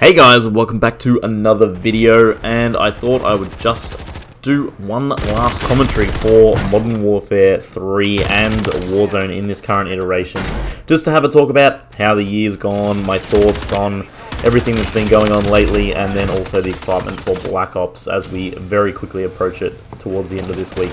Hey guys, welcome back to another video, and I thought I would just do one last commentary for Modern Warfare 3 and Warzone in this current iteration, just to have a talk about how the year's gone, my thoughts on everything that's been going on lately, and then also the excitement for Black Ops as we very quickly approach it towards the end of this week.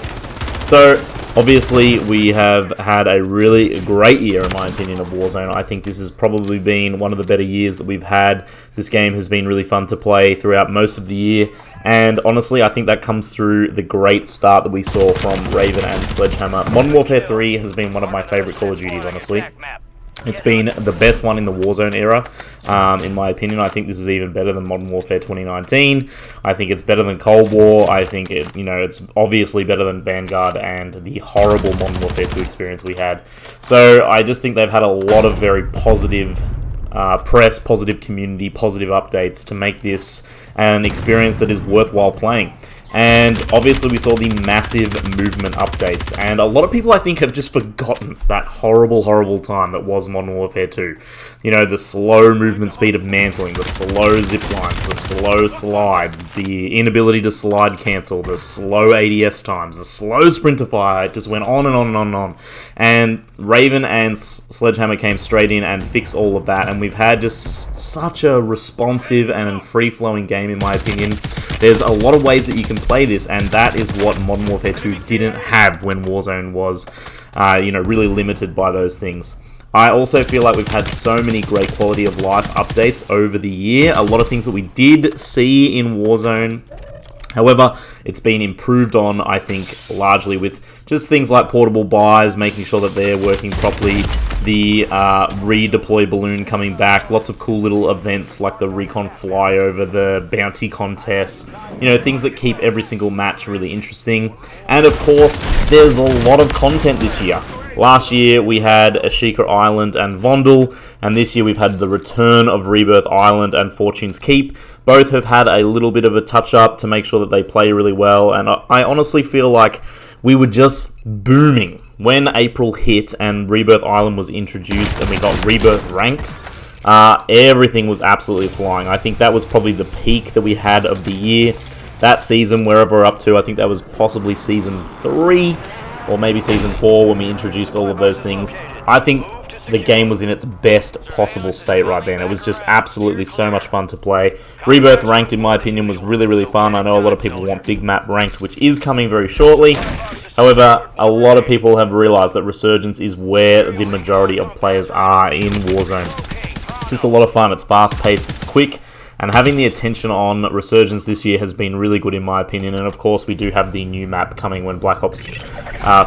So, obviously, we have had a really great year, in my opinion, of Warzone. I think this has probably been one of the better years that we've had. This game has been really fun to play throughout most of the year, and honestly, I think that comes through the great start that we saw from Raven and Sledgehammer. Modern Warfare 3 has been one of my favourite Call of Duties, honestly. It's been the best one in the Warzone era, in my opinion. I think this is even better than Modern Warfare 2019. I think it's better than Cold War. I think it's obviously better than Vanguard and the horrible Modern Warfare 2 experience we had. So I just think they've had a lot of very positive press, positive community, positive updates to make this an experience that is worthwhile playing. And obviously we saw the massive movement updates, and a lot of people I think have just forgotten that horrible, horrible time that was Modern Warfare 2. You know, the slow movement speed of mantling, the slow zip lines, the slow slide, the inability to slide cancel, the slow ADS times, the slow sprinter fire. It just went on and on and on and on. And Raven and Sledgehammer came straight in and fixed all of that, and we've had just such a responsive and free-flowing game, in my opinion. There's a lot of ways that you can play this, and that is what Modern Warfare 2 didn't have when Warzone was, really limited by those things. I also feel like we've had so many great quality of life updates over the year. A lot of things that we did see in Warzone. However, it's been improved on, I think, largely with just things like portable buys, making sure that they're working properly, the redeploy balloon coming back, lots of cool little events like the recon flyover, the bounty contests, things that keep every single match really interesting. And of course, there's a lot of content this year. Last year we had Ashika Island and Vondel, and this year we've had the return of Rebirth Island and Fortune's Keep. Both have had a little bit of a touch-up to make sure that they play really well, and I honestly feel like we were just booming when April hit and Rebirth Island was introduced and we got Rebirth ranked. Everything was absolutely flying. I think that was probably the peak that we had of the year. That season, wherever we're up to, I think that was possibly Season 3 or maybe Season 4 when we introduced all of those things. I think the game was in its best possible state right then. It was just absolutely so much fun to play. Rebirth ranked, in my opinion, was really, really fun. I know a lot of people want Big Map ranked, which is coming very shortly. However, a lot of people have realized that Resurgence is where the majority of players are in Warzone. It's just a lot of fun. It's fast-paced, it's quick, and having the attention on Resurgence this year has been really good, in my opinion. And of course, we do have the new map coming when Black Ops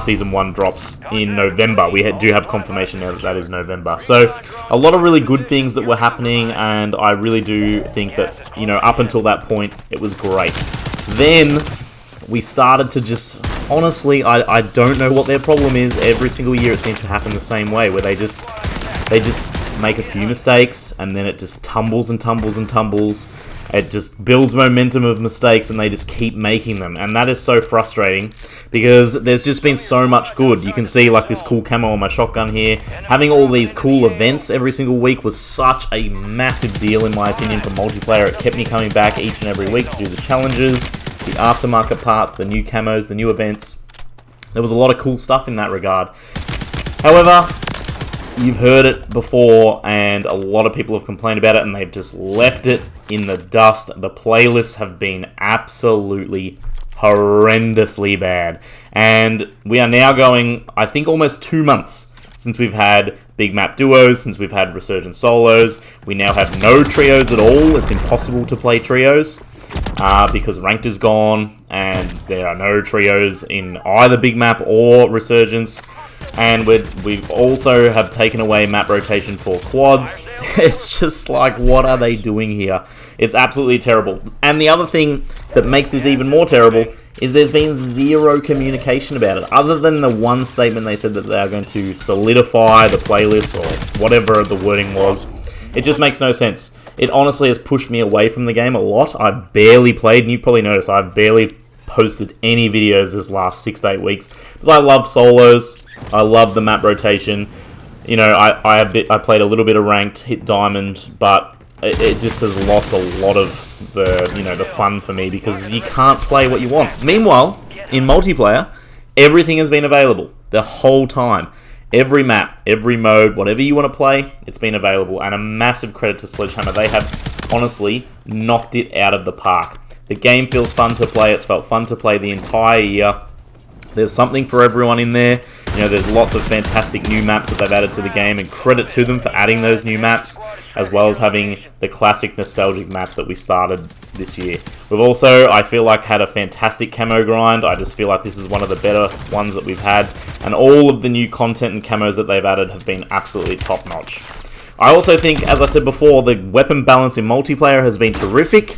Season 1 drops in November. We do have confirmation now that that is November. So, a lot of really good things that were happening, and I really do think that, up until that point, it was great. Then we started to just, honestly, I don't know what their problem is. Every single year it seems to happen the same way, where they just make a few mistakes, and then it just tumbles and tumbles and tumbles. It just builds momentum of mistakes, and they just keep making them. And that is so frustrating, because there's just been so much good. You can see, like, this cool camo on my shotgun here. Having all these cool events every single week was such a massive deal, in my opinion, for multiplayer. It kept me coming back each and every week to do the challenges, the aftermarket parts, the new camos, the new events. There was a lot of cool stuff in that regard. However, you've heard it before, and a lot of people have complained about it, and they've just left it in the dust. The playlists have been absolutely horrendously bad. And we are now going, I think, almost 2 months since we've had Big Map Duos, since we've had Resurgent Solos. We now have no trios at all. It's impossible to play trios because Ranked is gone, and there are no trios in either Big Map or Resurgence. And we've also have taken away map rotation for quads. It's just like, what are they doing here? It's absolutely terrible. And the other thing that makes this even more terrible is there's been zero communication about it. Other than the one statement they said that they are going to solidify the playlist or whatever the wording was. It just makes no sense. It honestly has pushed me away from the game a lot. I've barely played, and you've probably noticed I've barely posted any videos this last 6 to 8 weeks, because I love solos. I love the map rotation. I played a little bit of ranked, hit diamond, but it just has lost a lot of the, you know, the fun for me because you can't play what you want. Meanwhile, in multiplayer, everything has been available the whole time. Every map, every mode, whatever you want to play, it's been available. And a massive credit to Sledgehammer. They have honestly knocked it out of the park. The game feels fun to play. It's felt fun to play the entire year. There's something for everyone in there. You know, there's lots of fantastic new maps that they've added to the game, and credit to them for adding those new maps, as well as having the classic nostalgic maps that we started this year. We've also, I feel like, had a fantastic camo grind. I just feel like this is one of the better ones that we've had, and all of the new content and camos that they've added have been absolutely top-notch. I also think, as I said before, the weapon balance in multiplayer has been terrific.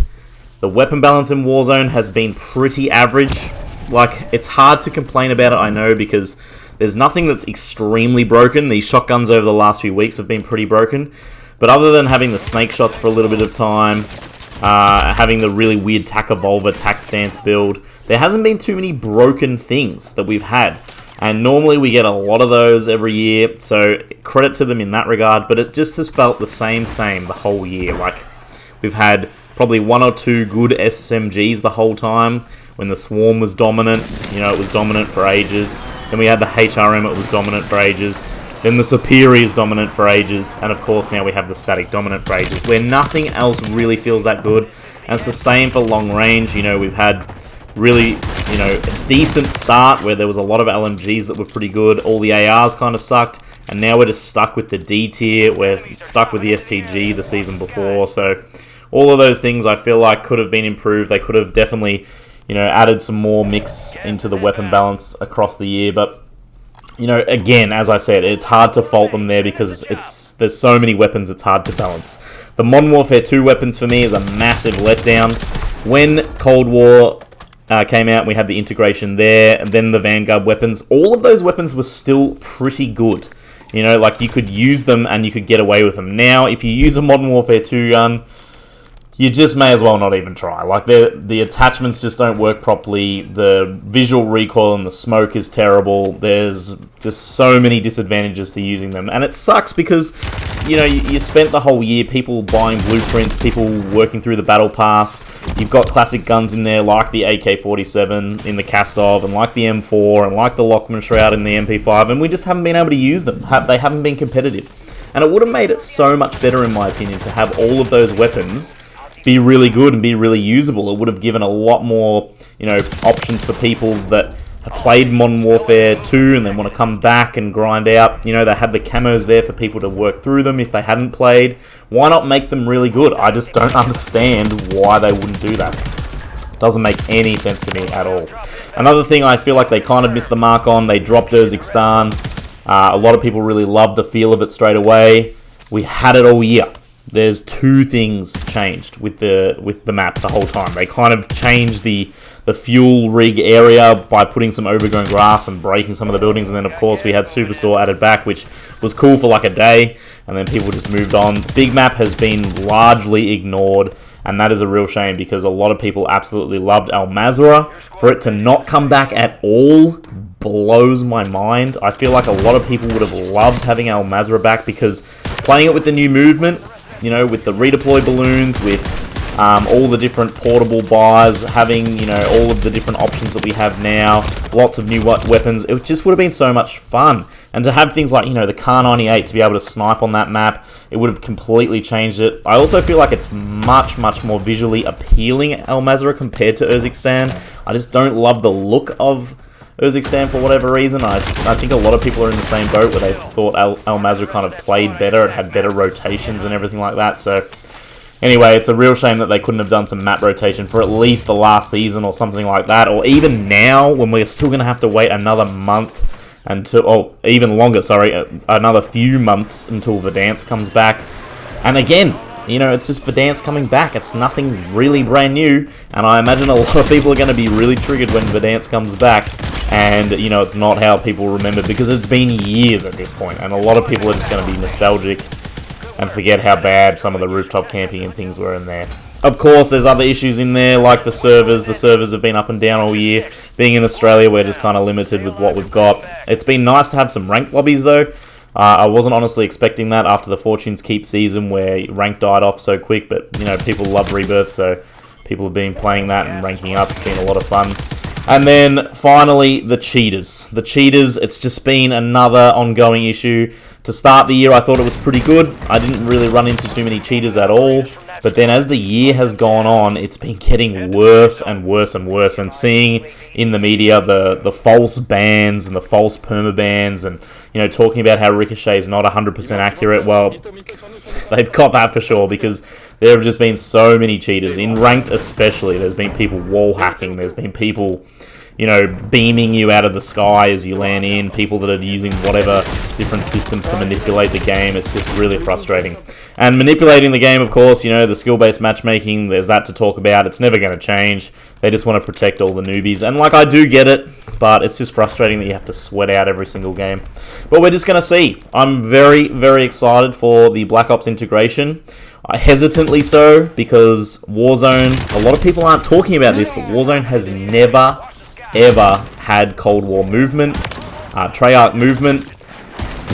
The weapon balance in Warzone has been pretty average. Like, it's hard to complain about it, I know, because there's nothing that's extremely broken. These shotguns over the last few weeks have been pretty broken. But other than having the snake shots for a little bit of time, having the really weird tack evolver, tack stance build, there hasn't been too many broken things that we've had. And normally we get a lot of those every year, so credit to them in that regard. But it just has felt the same the whole year. Like, we've had probably one or two good SMGs the whole time. When the Swarm was dominant, you know, it was dominant for ages. Then we had the HRM, it was dominant for ages. Then the superi is dominant for ages. And of course now we have the static dominant for ages, where nothing else really feels that good. And it's the same for long range. You know, we've had really, you know, a decent start where there was a lot of LMGs that were pretty good. All the ARs kind of sucked. And now we're just stuck with the D tier. We're stuck with the STG the season before. So all of those things I feel like could have been improved. They could have definitely, you know, added some more mix into the weapon balance across the year. But, you know, again, as I said, it's hard to fault them there because there's so many weapons, it's hard to balance. The Modern Warfare 2 weapons for me is a massive letdown. When Cold War came out, we had the integration there, and then the Vanguard weapons. All of those weapons were still pretty good. You know, like, you could use them and you could get away with them. Now, if you use a Modern Warfare 2 gun, you just may as well not even try. Like, the attachments just don't work properly. The visual recoil and the smoke is terrible. There's just so many disadvantages to using them. And it sucks because, you know, you spent the whole year people buying blueprints, people working through the battle pass. You've got classic guns in there like the AK-47 in the Kastov, and like the M4, and like the Lockman Shroud in the MP5, and we just haven't been able to use them. They haven't been competitive. And it would have made it so much better, in my opinion, to have all of those weapons be really good and be really usable. It would have given a lot more, you know, options for people that have played Modern Warfare 2 and then want to come back and grind out. You know, they had the camos there for people to work through them if they hadn't played. Why not make them really good? I just don't understand why they wouldn't do that. Doesn't make any sense to me at all. Another thing I feel like they kind of missed the mark on, they dropped urzikstan. A lot of people really loved the feel of it straight away. We had it all year. There's two things changed with the map the whole time. They kind of changed the fuel rig area by putting some overgrown grass and breaking some of the buildings, and then of course we had Superstore added back, which was cool for like a day, and then people just moved on. Big map has been largely ignored, and that is a real shame because a lot of people absolutely loved Al Mazrah. For it to not come back at all blows my mind. I feel like a lot of people would have loved having Al Mazrah back because playing it with the new movement, you know, with the redeploy balloons, with all the different portable buys, having, you know, all of the different options that we have now, lots of new weapons, it just would have been so much fun. And to have things like, you know, the Kar98 to be able to snipe on that map, it would have completely changed it. I also feel like it's much, much more visually appealing, Al Mazrah, compared to urzikstan. I just don't love the look of urzikstan for whatever reason. I think a lot of people are in the same boat where they thought Al Mazrah kind of played better, it had better rotations and everything like that. So anyway, it's a real shame that they couldn't have done some map rotation for at least the last season or something like that, or even now when we're still going to have to wait another month until, oh, even longer, sorry, another few months until Verdansk comes back. And again, you know, it's just Verdansk coming back. It's nothing really brand new, and I imagine a lot of people are going to be really triggered when Verdansk comes back. And, you know, it's not how people remember, because it's been years at this point, and a lot of people are just going to be nostalgic and forget how bad some of the rooftop camping and things were in there. Of course, there's other issues in there, like the servers. The servers have been up and down all year. Being in Australia, we're just kind of limited with what we've got. It's been nice to have some ranked lobbies, though. I wasn't honestly expecting that after the Fortunes Keep season where rank died off so quick, but, you know, people love Rebirth, so people have been playing that and ranking up. It's been a lot of fun. And then, finally, the cheaters. The cheaters, it's just been another ongoing issue. To start the year, I thought it was pretty good. I didn't really run into too many cheaters at all. But then as the year has gone on, it's been getting worse and worse and worse. And seeing in the media the false bans and the false permabans and, you know, talking about how Ricochet is not 100% accurate, well, they've got that for sure, because there have just been so many cheaters. In ranked especially, there's been people wall hacking. There's been people, you know, beaming you out of the sky as you land in, people that are using whatever different systems to manipulate the game. It's just really frustrating. And manipulating the game, of course, you know, the skill-based matchmaking, there's that to talk about. It's never going to change. They just want to protect all the newbies. And, like, I do get it, but it's just frustrating that you have to sweat out every single game. But we're just going to see. I'm very, very excited for the Black Ops integration. Hesitantly so, because Warzone, a lot of people aren't talking about this, but Warzone has never ever had Cold War movement, Treyarch movement.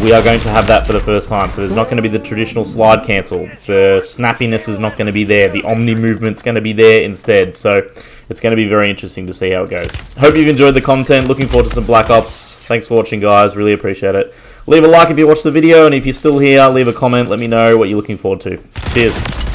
We are going to have that for the first time, so there's not going to be the traditional slide cancel. The snappiness is not going to be there. The Omni movement's going to be there instead, so it's going to be very interesting to see how it goes. Hope you've enjoyed the content. Looking forward to some Black Ops. Thanks for watching, guys. Really appreciate it. Leave a like if you watched the video, and if you're still here, leave a comment. Let me know what you're looking forward to. Cheers.